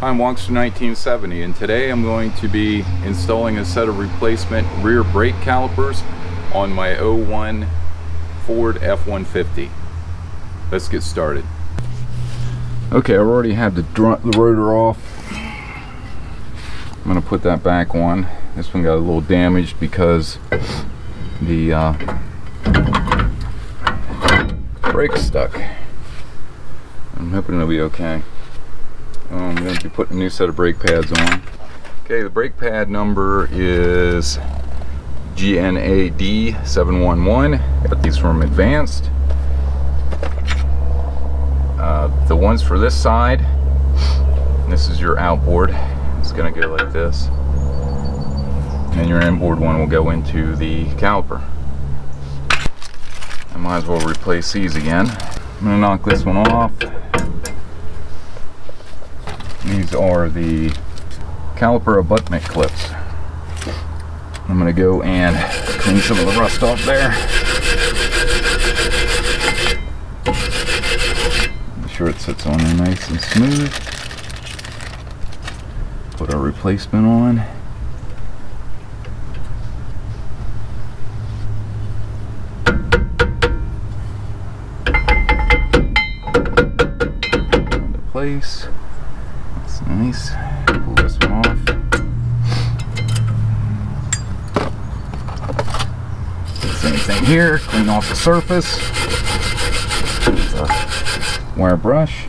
I'm Wonkster1970, and today I'm going to be installing a set of replacement rear brake calipers on my 01 Ford F150. Let's get started. Okay, I already had the rotor off. I'm going to put that back on. This one got a little damaged because the brake stuck. I'm hoping it'll be okay. I'm going to be putting a new set of brake pads on. Okay, the brake pad number is GNAD711. Got these from Advanced. The ones for this side, this is your outboard. It's going to go like this. And your inboard one will go into the caliper. I might as well replace these again. I'm going to knock this one off. These are the caliper abutment clips. I'm going to go and clean some of the rust off there. Make sure it sits on there nice and smooth. Put our replacement on. Into place. That's nice. Pull this one off. Same thing here. Clean off the surface with a wire brush.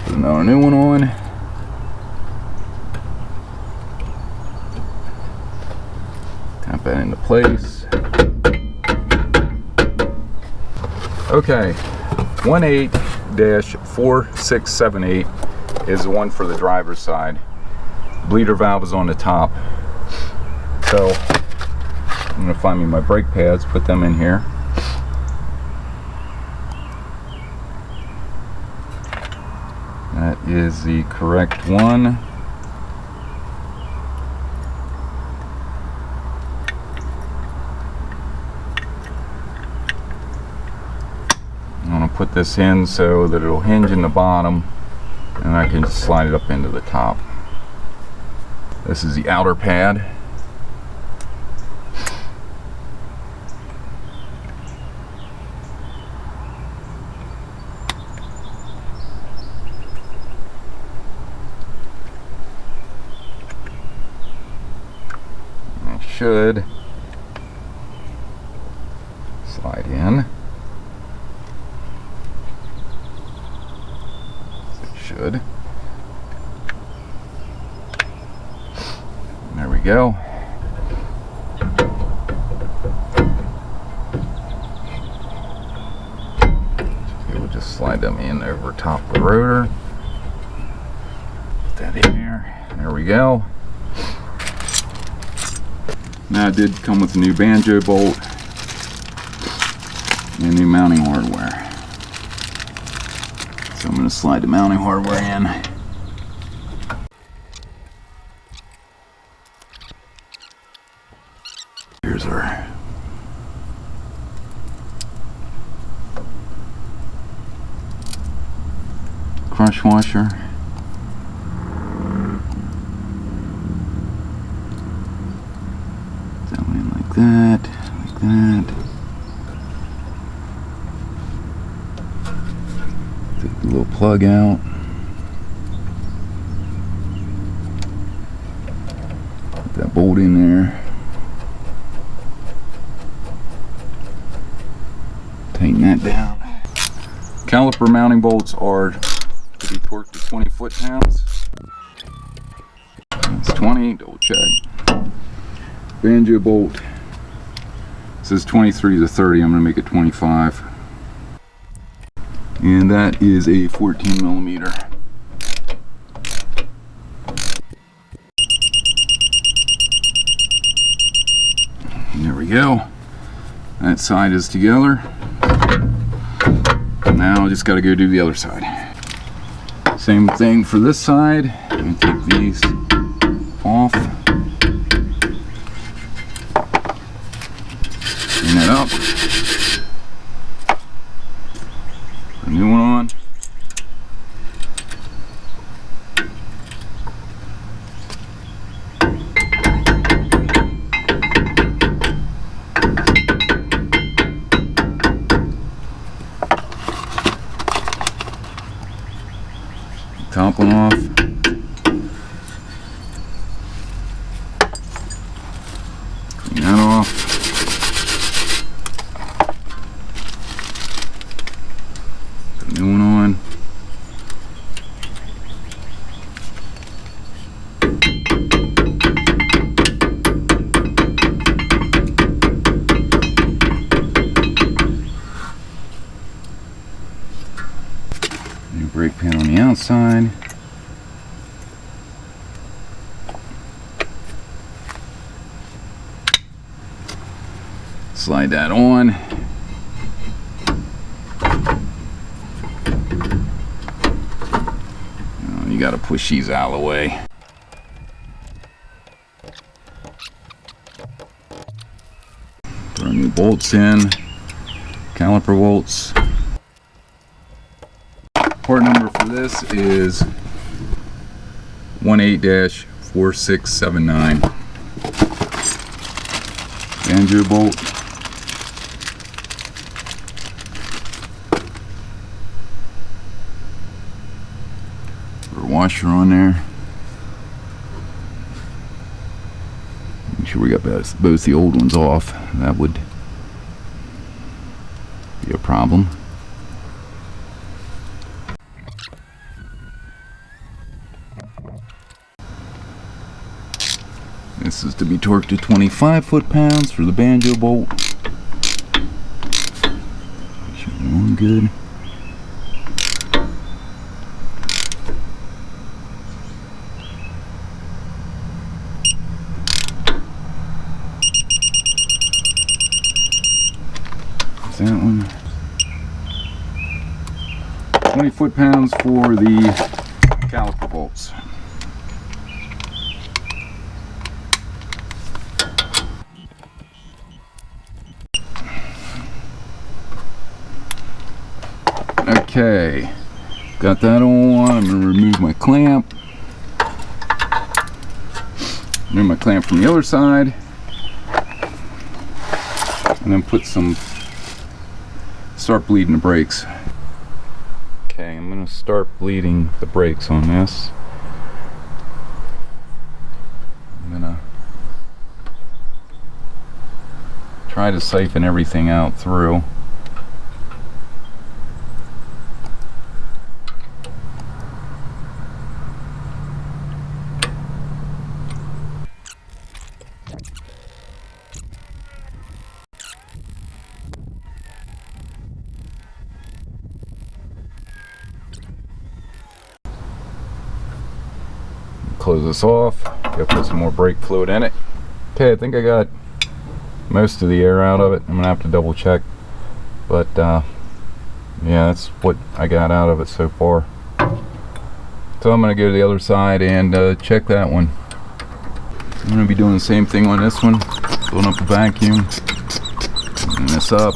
Put another new one on. Tap that into place. Okay, 18-4678 is the one for the driver's side. Bleeder valve is on the top. So I'm going to find me my brake pads, put them in here. That is the correct one. I'm going to put this in so that it'll hinge in the bottom and I can just slide it up into the top. This is the outer pad. It should slide in. Should. There we go. Okay, we'll just slide them in over top of the rotor. Put that in there. There we go. Now it did come with a new banjo bolt and new mounting hardware. So I'm going to slide the mounting hardware in. Here's our crush washer. That one in like that, like that. Take the little plug out. Put that bolt in there. Tighten that down. Caliper mounting bolts are to be torqued to 20 foot-pounds. That's 20, double check. Banjo bolt says 23 to 30. I'm going to make it 25. And that is a 14 millimeter. There we go. That side is together. Now I just got to go do the other side. Same thing for this side. I'm going to take these off. Clean that up. New one on. Top one off. Clean that off. Put a new one on. New brake pan on the outside. Slide that on. You got to push these out of the way. Throw new bolts in. Caliper bolts. Part number for this is 18-4679. Banjo bolt. Put a washer on there. Make sure we got both the old ones off. That would be a problem. This is to be torqued to 25 foot-pounds for the banjo bolt. Should be on good. There's that one. 20 foot-pounds for the caliper bolts. Okay, got that on. I'm going to remove my clamp. Remove my clamp from the other side. And then start bleeding the brakes. Okay, I'm going to start bleeding the brakes on this. I'm going to try to siphon everything out through. Close this off. Gotta put some more brake fluid in it. Okay, I think I got most of the air out of it. I'm gonna have to double check, but yeah, that's what I got out of it so far. So I'm gonna go to the other side and check that one. I'm gonna be doing the same thing on this one. Filling up a vacuum, cleaning this up.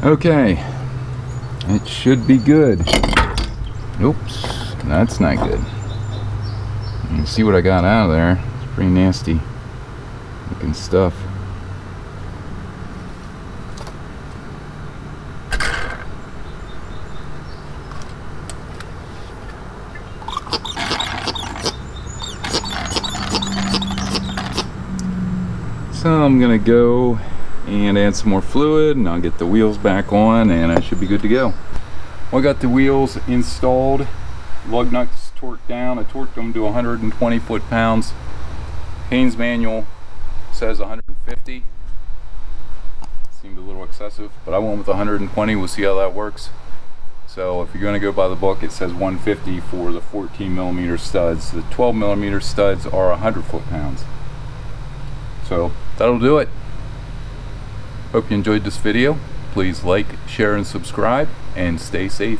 Okay, it should be good. Oops, that's not good. You can see what I got out of there. It's pretty nasty looking stuff. So I'm gonna go and add some more fluid, and I'll get the wheels back on, and I should be good to go. Well, I got the wheels installed, lug nuts torqued down. I torqued them to 120 foot-pounds. Haynes manual says 150. Seemed a little excessive, but I went with 120. We'll see how that works. So if you're going to go by the book, it says 150 for the 14mm studs. The 12mm studs are 100 foot-pounds. So that'll do it. Hope you enjoyed this video. Please like, share, and subscribe, and stay safe.